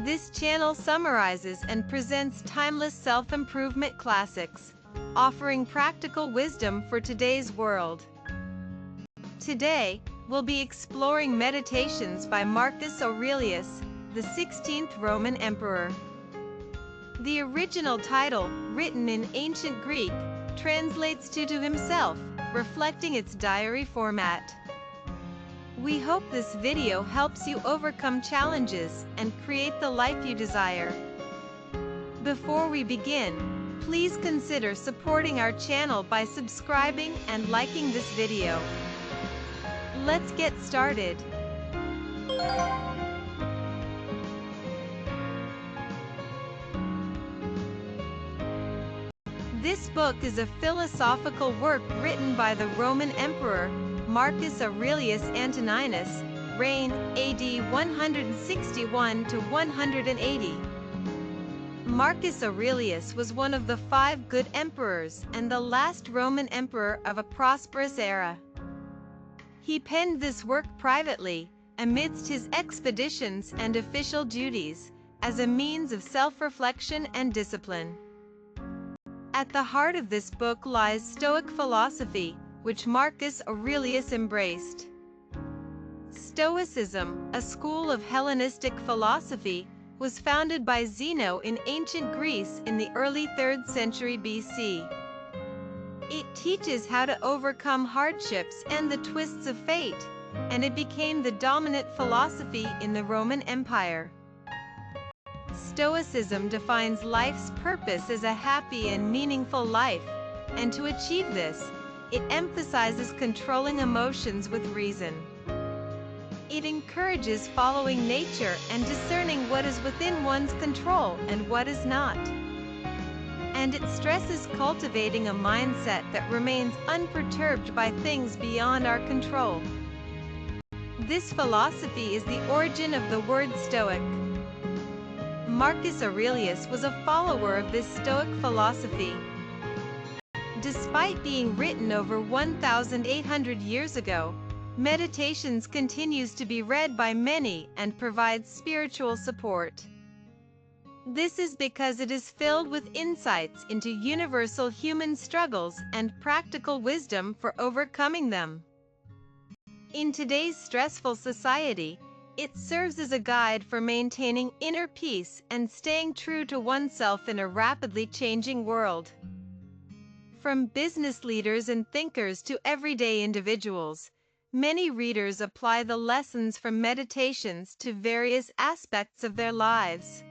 This channel summarizes and presents timeless self-improvement classics, offering practical wisdom for today's world. Today, we'll be exploring Meditations by Marcus Aurelius, the 16th Roman emperor. The original title, written in ancient Greek, translates to himself, reflecting its diary format. We hope this video helps you overcome challenges and create the life you desire. Before we begin, please consider supporting our channel by subscribing and liking this video. Let's get started. This book is a philosophical work written by the Roman Emperor Marcus Aurelius Antoninus, reign AD 161 to 180. Marcus Aurelius was one of the 5 good emperors and the last Roman emperor of a prosperous era. He penned this work privately, amidst his expeditions and official duties, as a means of self-reflection and discipline. At the heart of this book lies Stoic philosophy, which Marcus Aurelius embraced. Stoicism, a school of Hellenistic philosophy, was founded by Zeno in ancient Greece in the early 3rd century BC. It teaches how to overcome hardships and the twists of fate, and it became the dominant philosophy in the Roman Empire. Stoicism defines life's purpose as a happy and meaningful life, and to achieve this, it emphasizes controlling emotions with reason. It encourages following nature and discerning what is within one's control and what is not. And it stresses cultivating a mindset that remains unperturbed by things beyond our control. This philosophy is the origin of the word Stoic. Marcus Aurelius was a follower of this Stoic philosophy. Despite being written over 1,800 years ago, Meditations continues to be read by many and provides spiritual support. This is because it is filled with insights into universal human struggles and practical wisdom for overcoming them. In today's stressful society, it serves as a guide for maintaining inner peace and staying true to oneself in a rapidly changing world. From business leaders and thinkers to everyday individuals, many readers apply the lessons from Meditations to various aspects of their lives.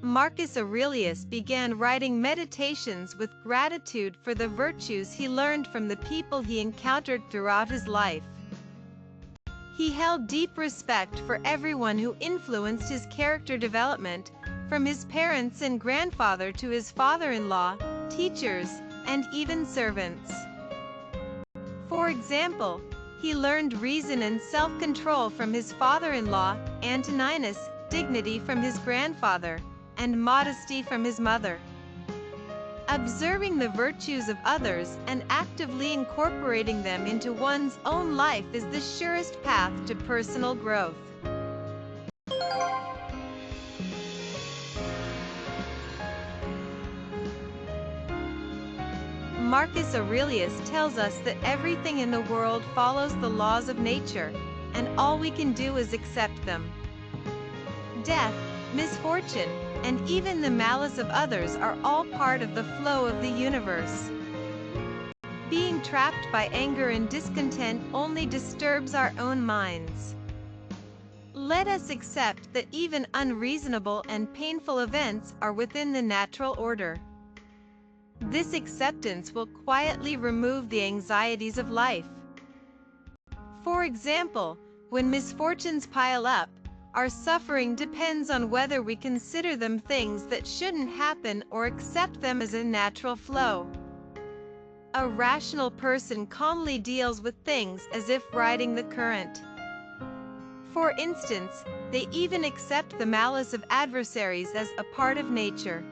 Marcus Aurelius began writing Meditations with gratitude for the virtues he learned from the people he encountered throughout his life. He held deep respect for everyone who influenced his character development, from his parents and grandfather to his father-in-law, teachers, and even servants. For example, he learned reason and self-control from his father-in-law, Antoninus, dignity from his grandfather, and modesty from his mother. Observing the virtues of others and actively incorporating them into one's own life is the surest path to personal growth. Marcus Aurelius tells us that everything in the world follows the laws of nature, and all we can do is accept them. Death, misfortune, and even the malice of others are all part of the flow of the universe. Being trapped by anger and discontent only disturbs our own minds. Let us accept that even unreasonable and painful events are within the natural order. This acceptance will quietly remove the anxieties of life. For example, when misfortunes pile up, our suffering depends on whether we consider them things that shouldn't happen or accept them as a natural flow. A rational person calmly deals with things as if riding the current. For instance, they even accept the malice of adversaries as a part of nature.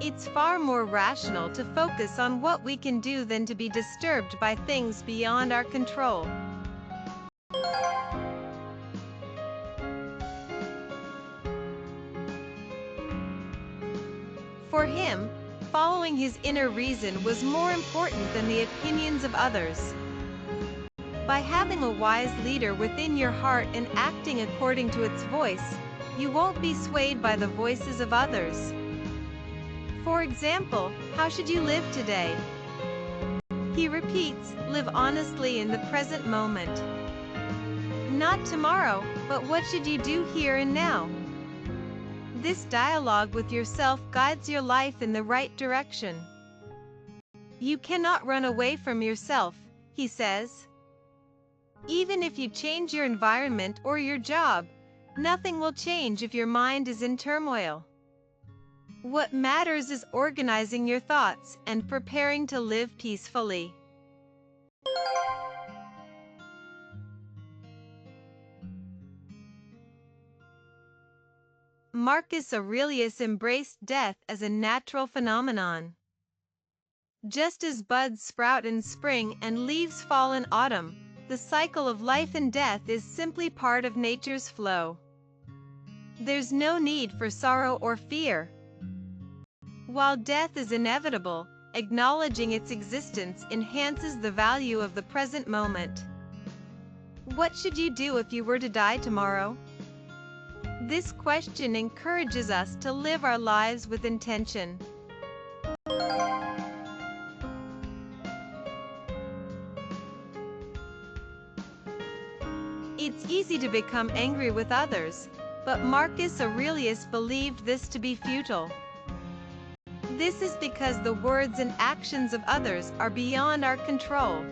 It's far more rational to focus on what we can do than to be disturbed by things beyond our control. For him, following his inner reason was more important than the opinions of others. By having a wise leader within your heart and acting according to its voice, you won't be swayed by the voices of others. For example, how should you live today? He repeats, live honestly in the present moment. Not tomorrow, but what should you do here and now? This dialogue with yourself guides your life in the right direction. You cannot run away from yourself, he says. Even if you change your environment or your job, nothing will change if your mind is in turmoil. What matters is organizing your thoughts and preparing to live peacefully. Marcus Aurelius embraced death as a natural phenomenon. Just as buds sprout in spring and leaves fall in autumn, the cycle of life and death is simply part of nature's flow. There's no need for sorrow or fear. While death is inevitable, acknowledging its existence enhances the value of the present moment. What should you do if you were to die tomorrow? This question encourages us to live our lives with intention. It's easy to become angry with others, but Marcus Aurelius believed this to be futile. This is because the words and actions of others are beyond our control.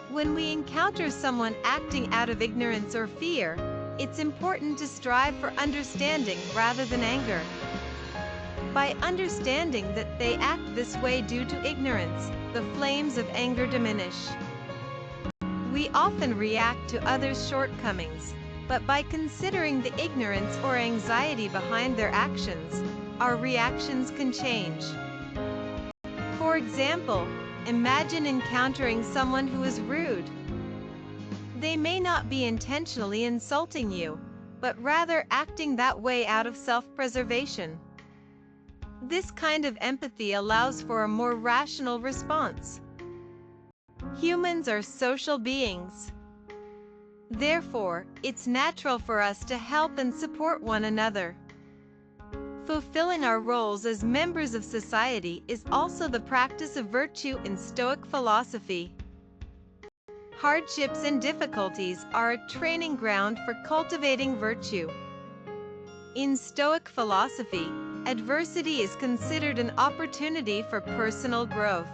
When we encounter someone acting out of ignorance or fear, it's important to strive for understanding rather than anger. By understanding that they act this way due to ignorance, the flames of anger diminish. We often react to others' shortcomings, but by considering the ignorance or anxiety behind their actions, our reactions can change. For example, imagine encountering someone who is rude. They may not be intentionally insulting you, but rather acting that way out of self-preservation. This kind of empathy allows for a more rational response. Humans are social beings. Therefore, it's natural for us to help and support one another. Fulfilling our roles as members of society is also the practice of virtue in Stoic philosophy. Hardships and difficulties are a training ground for cultivating virtue. In Stoic philosophy, adversity is considered an opportunity for personal growth.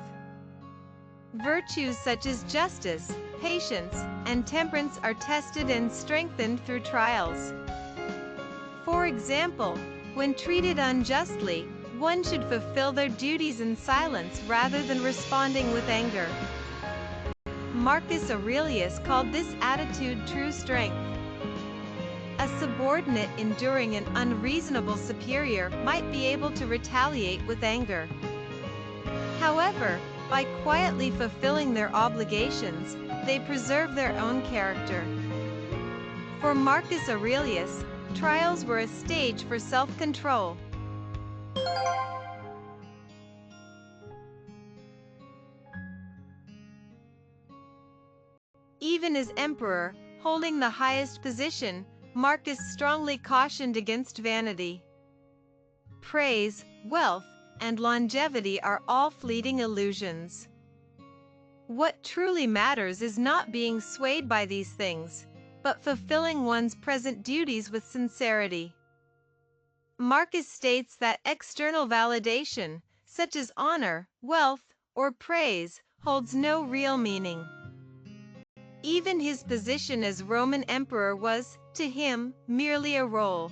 Virtues such as justice, patience, and temperance are tested and strengthened through trials. For example, when treated unjustly, one should fulfill their duties in silence rather than responding with anger. Marcus Aurelius called this attitude true strength. A subordinate enduring an unreasonable superior might be able to retaliate with anger. However, by quietly fulfilling their obligations, they preserve their own character. For Marcus Aurelius, trials were a stage for self-control. Even as emperor, holding the highest position, Marcus strongly cautioned against vanity. Praise, wealth, and longevity are all fleeting illusions. What truly matters is not being swayed by these things, but fulfilling one's present duties with sincerity. Marcus states that external validation, such as honor, wealth, or praise, holds no real meaning. Even his position as Roman emperor was, to him, merely a role.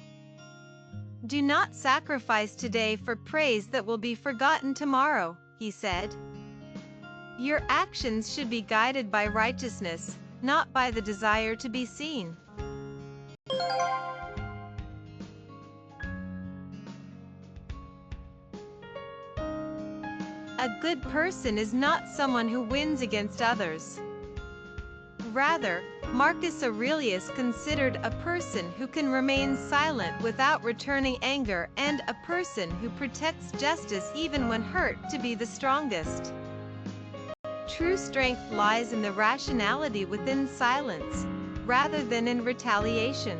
Do not sacrifice today for praise that will be forgotten tomorrow, he said. Your actions should be guided by righteousness, not by the desire to be seen. A good person is not someone who wins against others. Rather, Marcus Aurelius considered a person who can remain silent without returning anger and a person who protects justice even when hurt to be the strongest. True strength lies in the rationality within silence, rather than in retaliation.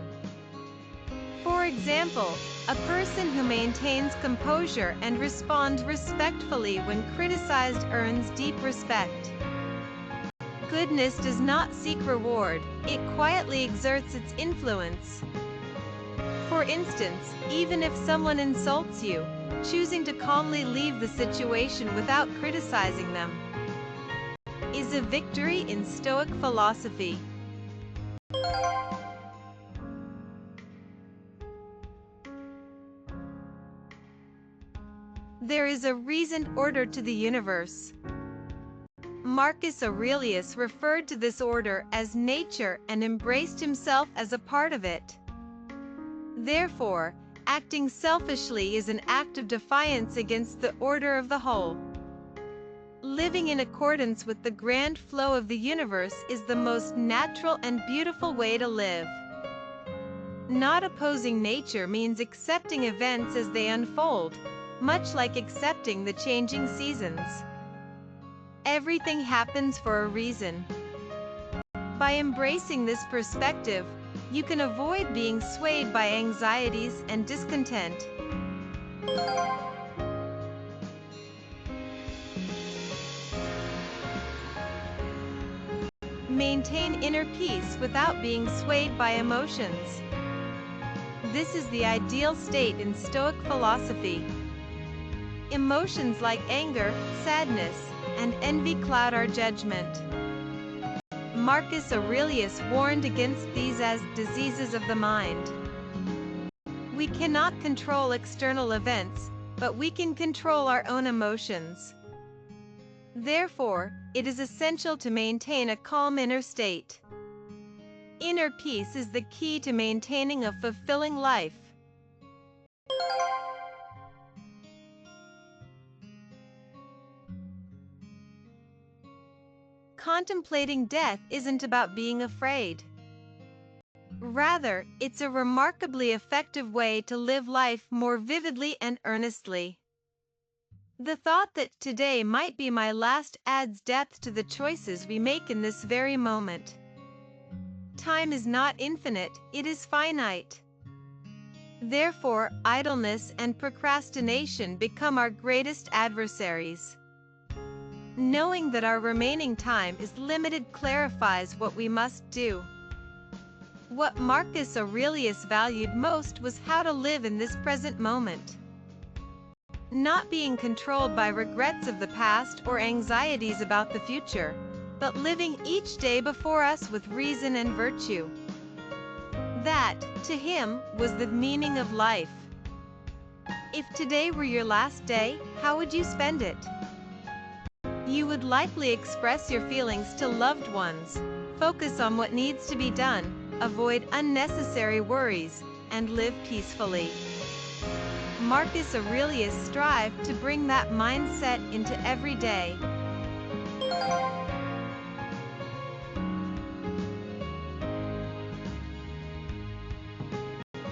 For example, a person who maintains composure and responds respectfully when criticized earns deep respect. Goodness does not seek reward, it quietly exerts its influence. For instance, even if someone insults you, choosing to calmly leave the situation without criticizing them is a victory in Stoic philosophy. There is a reasoned order to the universe. Marcus Aurelius referred to this order as nature and embraced himself as a part of it. Therefore, acting selfishly is an act of defiance against the order of the whole. Living in accordance with the grand flow of the universe is the most natural and beautiful way to live. Not opposing nature means accepting events as they unfold, much like accepting the changing seasons. Everything happens for a reason. By embracing this perspective, you can avoid being swayed by anxieties and discontent. Maintain inner peace without being swayed by emotions. This is the ideal state in Stoic philosophy. Emotions like anger, sadness, and envy cloud our judgment. Marcus Aurelius warned against these as diseases of the mind. We cannot control external events, but we can control our own emotions. Therefore, it is essential to maintain a calm inner state. Inner peace is the key to maintaining a fulfilling life. Contemplating death isn't about being afraid. Rather, it's a remarkably effective way to live life more vividly and earnestly. The thought that today might be my last adds depth to the choices we make in this very moment. Time is not infinite, it is finite. Therefore, idleness and procrastination become our greatest adversaries. Knowing that our remaining time is limited clarifies what we must do. What Marcus Aurelius valued most was how to live in this present moment. Not being controlled by regrets of the past or anxieties about the future, but living each day before us with reason and virtue. That, to him, was the meaning of life. If today were your last day, how would you spend it? You would likely express your feelings to loved ones, focus on what needs to be done, avoid unnecessary worries, and live peacefully. Marcus Aurelius strived to bring that mindset into every day.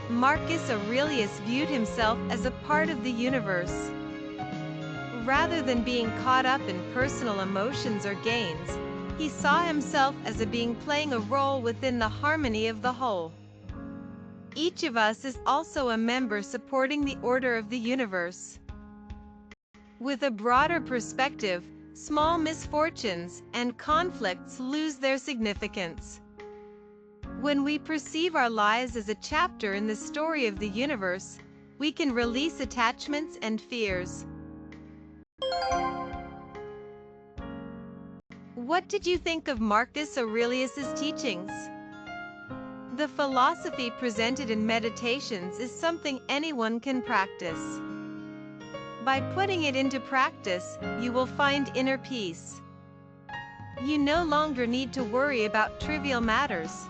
Marcus Aurelius viewed himself as a part of the universe. Rather than being caught up in personal emotions or gains, he saw himself as a being playing a role within the harmony of the whole. Each of us is also a member supporting the order of the universe. With a broader perspective, small misfortunes and conflicts lose their significance. When we perceive our lives as a chapter in the story of the universe, we can release attachments and fears. What did you think of Marcus Aurelius's teachings? The philosophy presented in Meditations is something anyone can practice. By putting it into practice, you will find inner peace. You no longer need to worry about trivial matters.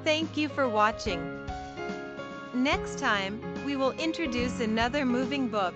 Thank you for watching. Next time, we will introduce another moving book.